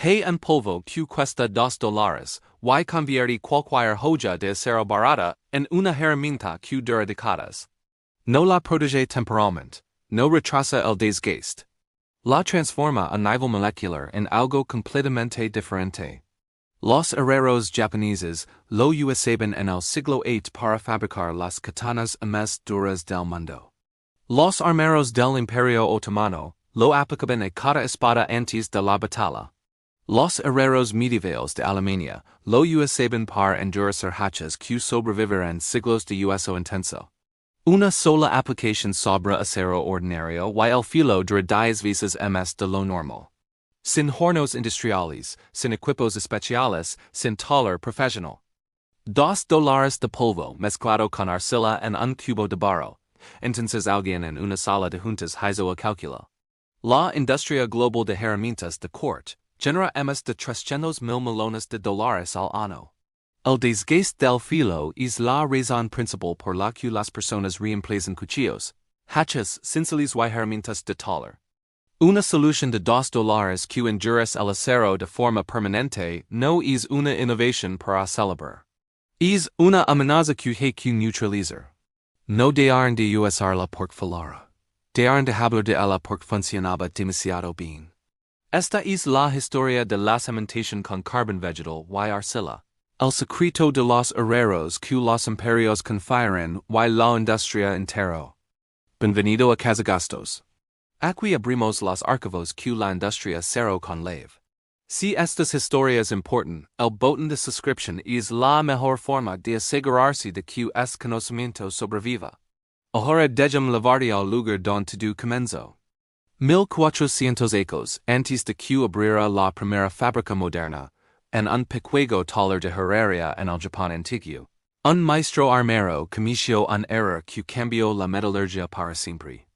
Hey en polvo que cuesta $2, y convierte cualquier joya de acero barata en una herramienta que dura décadas. No la protege temporalmente, no retrasa el desgaste. La transforma a nivel molecular en algo completamente diferente. Los herreros japoneses lo usaban en el siglo VIII para fabricar las katanas más duras del mundo. Los armeros del Imperio Otomano lo aplicaban a cada espada antes de la batalla. Los herreros medievales de Alemania lo usaban para endurecer hachas que sobrevivirán siglos de uso intenso. Una sola aplicación sobre acero ordinario y el filo dura 10 veces más de lo normal. Sin hornos industriales, sin equipos especiales, sin taller profesional. $2 de polvo mezclado con arcilla en un cubo de barro. Entonces alguien en una sala de juntas hizo el cálculo. La industria global de herramientas de corte genera más de 300,000 millones de dólares al año. El desgaste del filo es la razón principal por la que las personas reemplazan cuchillos, hachas, cinceles y herramientas de taller. Una solución de $2 que endurece el acero de forma permanente no es una innovación para celebrar. Es una amenaza que hay que neutralizar. No dejaron de usarla porque falara. Dejaron de hablar de ella porque funcionaba demasiado bien. Esta es la historia de la cementación con carbón vegetal y arcilla. El secreto de los herreros que los imperios confiaron y la industria enterró. Bienvenido a CazaGastos. Aquí abrimos los archivos que la industria cerró con lave. Si estas historias importan, el botón de suscripción es la mejor forma de asegurarse de que este conocimiento sobreviva. Ahora dejemos llevarte al lugar donde todo comenzó. 1400 años antes de que abriera la primera fábrica moderna, en un pequeño taller de herrería en el Japón antiguo, un maestro armero cometió un error que cambió la metalurgia para siempre.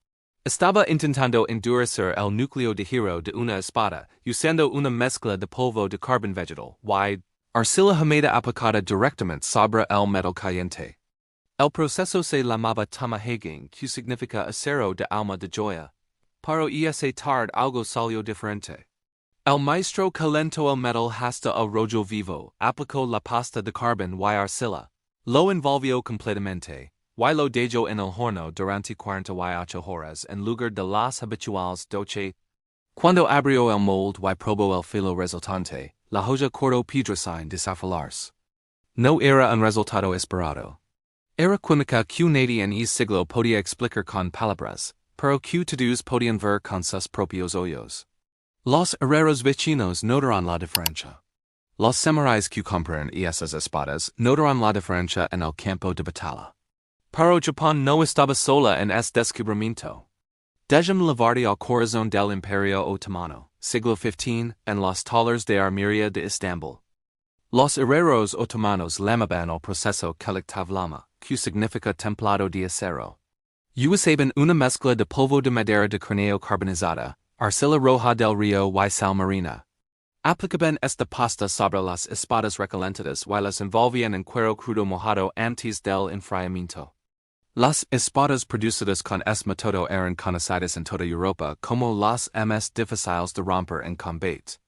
Estaba intentando endurecer el núcleo de hierro de una espada usando una mezcla de polvo de carbón vegetal y arcilla humeda aplicada directamente sobre el metal caliente. El proceso se llamaba tamahagen, que significa acero de alma de joya. Pero ese tarde algo salió diferente. El maestro calentó el metal hasta el rollo vivo, aplicó la pasta de carbón y arcilla, lo envolvió completamente, y lo dejó en el horno durante 48 horas en lugar de las habituales 12. Cuando abrió el molde y probó el filo resultante, la joya cortó piedra sin desafilarse. No era un resultado esperado. Era química que nadie en ese siglo podía explicar con palabras, pero que todos podían ver con sus propios ojos. Los herreros vecinos notaron la diferencia. Los samuráis que compraron esas espadas notaron la diferencia en el campo de batalla. Pero Japón no estaba sola en este descubrimiento. Dejemos llevarte al corazón del Imperio Otomano, siglo XV, en los talleres de armería de Estambul. Los herreros otomanos llamaban el proceso calentavlama, que significa templado de acero. Usaban una mezcla de polvo de madera de creneo carbonizada, arcilla roja del río y sal marina. Aplicaban esta pasta sobre las espadas recalentadas y las envolvían en cuero crudo mojado antes del enfriamiento. Las espadas producidas con este método eran conocidas en toda Europa como las más difíciles de romper en combate.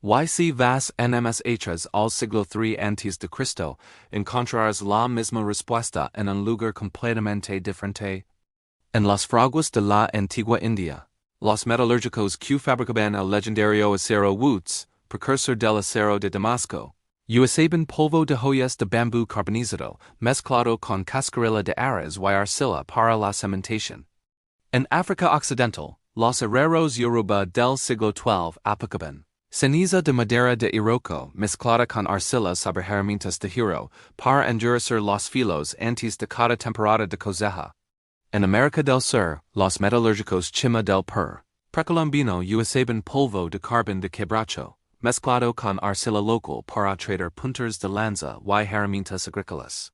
Y si vas en más hechas al siglo III a.C., encontrarás la misma respuesta en un lugar completamente diferente. En las fraguas de la antigua India, los metalúrgicos que fabricaban el legendario acero EE.UU, precursor del acero de Damasco, usaban polvo de joyas de bambú carbonizado mezclado con cascarilla de arroz y arcilla para la cementación. En África Occidental, los herreros Yoruba del siglo XII aplicaban ceniza de madera de iroko mezclada con arcilla sobre herramientas de hierro para endurecer los filos antes de cada temporada de cosecha. En América del Sur, los metalúrgicos Chima del precolombino usaban polvo de carbón de quebracho, mezclado con arcilla local para traer puntas de lanza y herramientas agrícolas.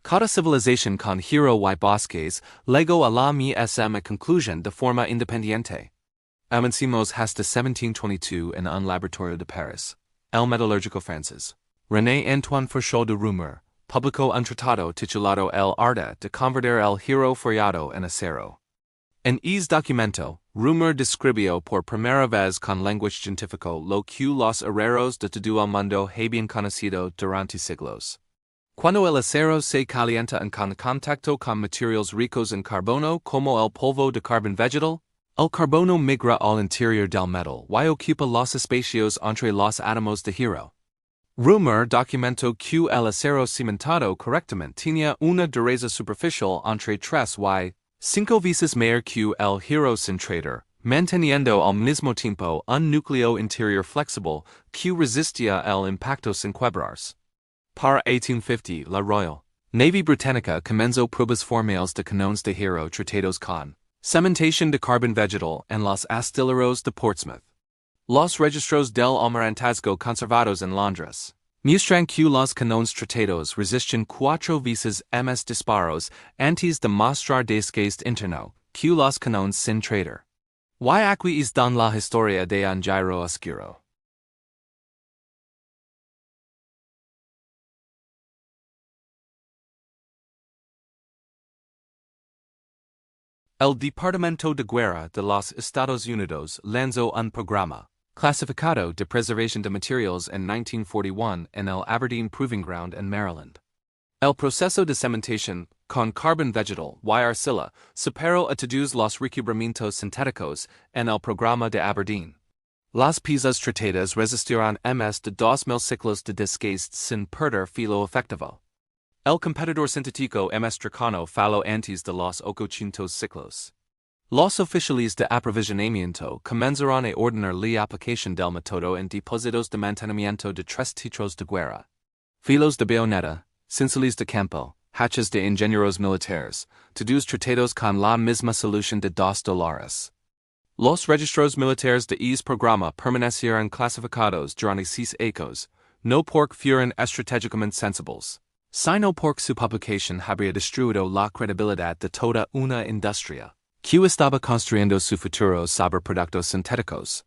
Cada civilización con hierro y bosques llegó a la misma conclusión de forma independiente. Avancemos hasta 1722 en un laboratorio de París. El metalúrgico francés René Antoine Fourchot de Rumeur publicó un tratado titulado El arte de convertir el hierro forjado en acero. En ese documento, Rumor describió por primera vez con lenguaje científico lo que los herreros de todo el mundo habían conocido durante siglos. Cuando el acero se calienta en contacto con materiales ricos en carbono como el polvo de carbón vegetal, el carbono migra al interior del metal y ocupa los espacios entre los átomos de hierro. Rumor documentó que el acero cimentado correctamente tenía una dureza superficial entre 3 y 5 veces mayor que el hierro sin trader, manteniendo al mismo tiempo un núcleo interior flexible que resistía el impacto sin quebrarse. Para 1850, la Royal Navy Britannica comenzó pruebas formales de canones de hierro tratados con cementación de carbón vegetal en los astilleros de Portsmouth. Los registros del almirantazgo conservados en Londres muestran que los canones tratados resisten 4 veces más disparos antes de mostrar desgaste interno que los canones sin trader. Y aquí es don la historia de un giro oscuro. El Departamento de Guerra de los Estados Unidos lanzó un programa clasificado de preservación de materiales en 1941 en el Aberdeen Proving Ground en Maryland. El proceso de cementación con carbón vegetal y arcilla superó a todos los recubrimientos sintéticos en el programa de Aberdeen. Las piezas tratadas resistirán más de 2000 ciclos de desgaste sin perder filo efectivo. El competidor sintético más cercano fallo antes de los 800 ciclos. Los oficiales de aprovisionamiento comenzaron a ordenar la aplicación del método en depósitos de mantenimiento de 3 teatros de guerra. Filos de bayoneta, cinceles de campo, hachas de ingenieros militares, todos tratados con la misma solución de $2. Los registros militares de ese programa permanecieron clasificados durante 6 años, no porque fueran estratégicamente sensibles, sino porque su publicación habría destruido la credibilidad de toda una industria que estaba construyendo su futuro sobre productos sintéticos.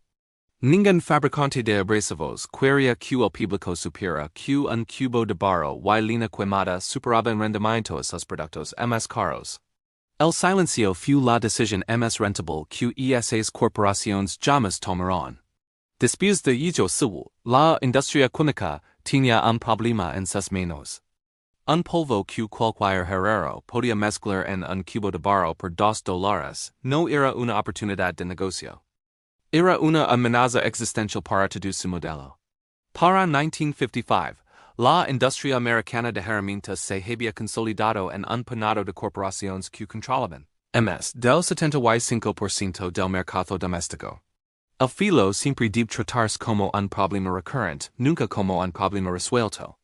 Ningún fabricante de abrasivos quería que el público supiera que un cubo de barro y lina quemada superaba en rendimiento esos productos más caros. El silencio fue la decisión más rentable que esas corporaciones jamás tomaron. Después de ello, la industria química tenía un problema en sus manos. Un polvo que cualquier herrero podía mezclar en un cubo de barro por $2 no era una oportunidad de negocio. Era una amenaza existencial para todo su modelo. Para 1955, la industria americana de herramientas se había consolidado en un puñado de corporaciones que controlaban más del 75% del mercado doméstico. El filo siempre debe tratarse como un problema recurrente, nunca como un problema resuelto.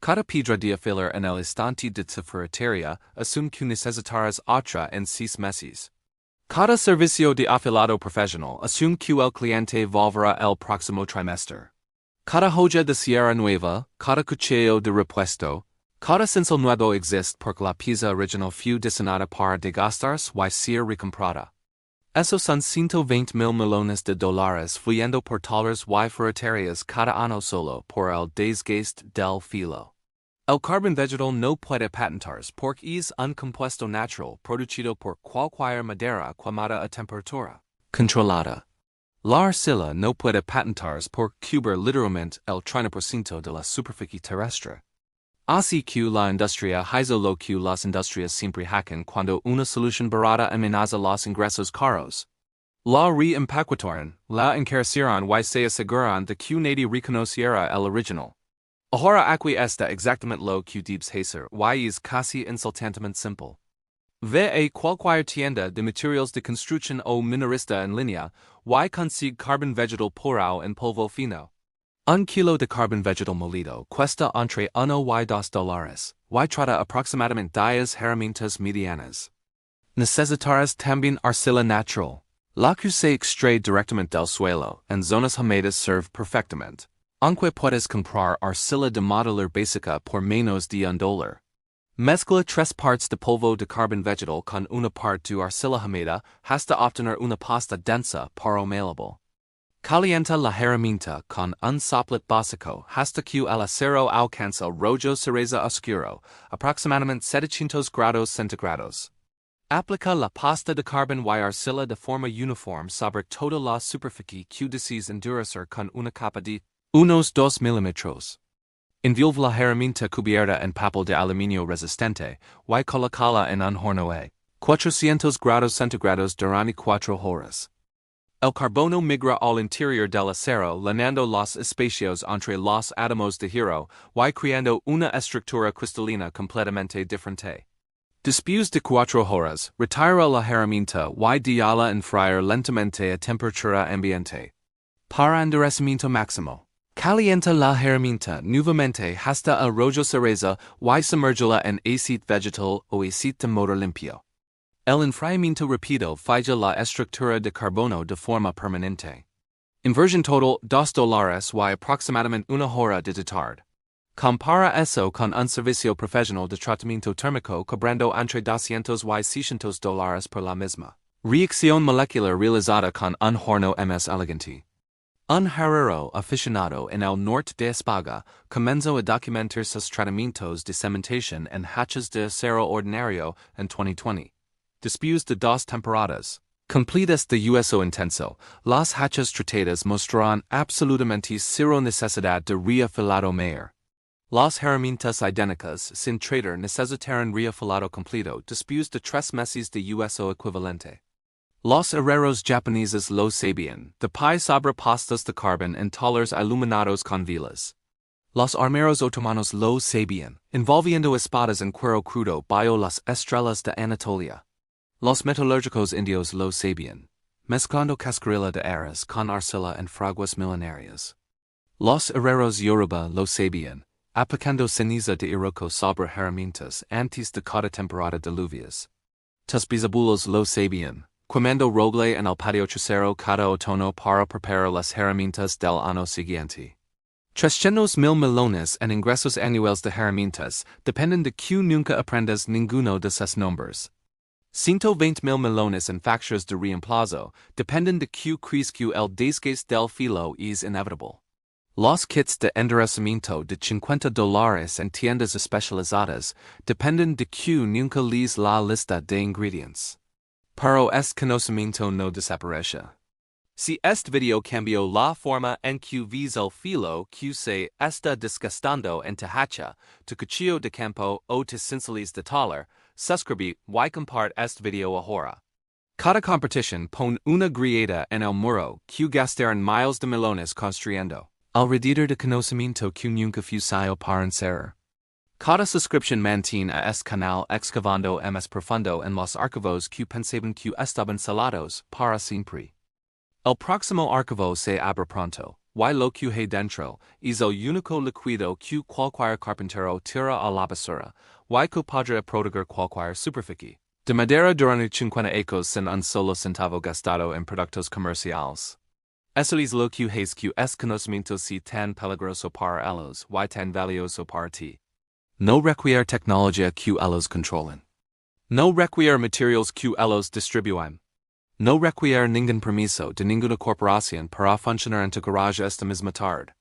Cada piedra de afilar en el instante de su ferretería asume que necesitarás otra en 6 meses. Cada servicio de afilado profesional asume que el cliente volverá el próximo trimestre. Cada joya de sierra nueva, cada cuchillo de repuesto, cada cincel nuevo existe porque la pieza original fue diseñada para desgastarse y ser recomprada. Esos son 120,000 millones de dólares fluyendo por talleres y ferreterías cada año solo por el desgaste del filo. El carbón vegetal no puede patentarse porque es un compuesto natural producido por cualquier madera quemada a temperatura controlada. La arcilla no puede patentarse por cubrir literalmente el 30% de la superficie terrestre. Así que la industria hizo lo que las industrias siempre hacen cuando una solución barata amenaza los ingresos caros. La reempaquetaron, la encarecieron y se aseguran de que nadie reconociera el original. Ahora aquí está exactamente lo que debes hacer y es casi insultantemente simple. Ve a cualquier tienda de materiales de construcción o minorista en línea y consigue carbón vegetal puro en polvo fino. Un kilo de carbón vegetal molido cuesta entre $1 y $2 y trata aproximadamente 10 herramientas medianas. Necesitarás también arcilla natural, la que se extrae directamente del suelo en zonas húmedas serve perfectamente. Aunque puedes comprar arcilla de modelar básica por menos de $1. Mezcla 3 partes de polvo de carbón vegetal con una parte de arcilla húmeda hasta obtener una pasta densa pero malleable. Calienta la herramienta con un soplet básico hasta que el acero alcanza rollo cereza oscuro, aproximadamente 700 grados centígrados. Aplica la pasta de carbón y arcilla de forma uniforme sobre toda la superficie que decide endurecer con una capa de unos 2 milímetros. Envuelve la herramienta cubierta en papel de aluminio resistente y colocala en un horno a 400 grados centígrados durante 4 horas. El carbono migra al interior del acero llenando los espacios entre los átomos de hierro y creando una estructura cristalina completamente diferente. Después de 4 horas, retira la herramienta y déjala enfriar lentamente a temperatura ambiente. Para endurecimiento máximo. Calienta la herramienta nuevamente hasta el rollo cereza y sumergela en aceite vegetal o aceite de motor limpio. El enfriamiento rápido falla la estructura de carbono de forma permanente. Inversión total $2 y aproximadamente una hora de tarde. Compara eso con un servicio profesional de tratamiento térmico cobrando entre $200 y $600 por la misma reacción molecular realizada con un horno más elegante. Un herrero aficionado en el norte de España comenzó a documentar sus tratamientos de cementación en hachas de acero ordinario en 2020. Después de 2 temporadas completas de uso intenso, las hachas tratadas mostraron absolutamente cero necesidad de reafilado mayor. Las herramientas idénticas sin tratar necesitaron reafilado completo después de 3 meses de uso equivalente. Los herreros japoneses lo sabían, de pie sobre pastas de carbón en talleres iluminados con velas. Los armeros otomanos lo sabían, envolviendo espadas en cuero crudo bajo las estrellas de Anatolia. Los metalúrgicos indios lo sabían, mezclando cascarilla de aras con arcilla en fraguas milenarias. Los herreros yoruba lo sabían, aplicando ceniza de iroko sobre herramientas antes de cada temporada de lluvias. Tus bisabuelos lo sabían, quemando roble en el patio trasero cada otoño para preparar las herramientas del año siguiente. 300,000 millones en ingresos anuales de herramientas dependen de que nunca aprendas ninguno de sus nombres. 120,000 millones en facturas de reemplazo dependen de que crees que el desgaste del filo es inevitable. Los kits de endurecimiento de $50 en tiendas especializadas dependen de que nunca lees la lista de ingredientes. Pero este conocimiento no desaparece. Si este video cambió la forma en que ves el filo que se está desgastando en tu hacha, tu cuchillo de campo o tus cinceles de taller, suscribe y comparte este video ahora. Cada competición pone una grieta en el muro que gastaron miles de millones construyendo. Alrededor de conocimiento que nunca fusil para encerrar. Cada suscripción mantiene a este canal excavando más profundo en los archivos que pensaban que estaban salados para siempre. El próximo archivo se abre pronto, y lo que hay dentro es el único líquido que cualquier carpintero tira a la basura, y que podrá proteger cualquier superficie de madera durante 50 años sin un solo centavo gastado en productos comerciales. Eso es lo que es que este conocimiento si tan peligroso para ellos y tan valioso para ti. No requiere tecnología que ellos controlen. No requiere materials que ellos distribuyen. No requiere ningún permiso de ninguna corporación para funcionar en tu garage esta misma tarde.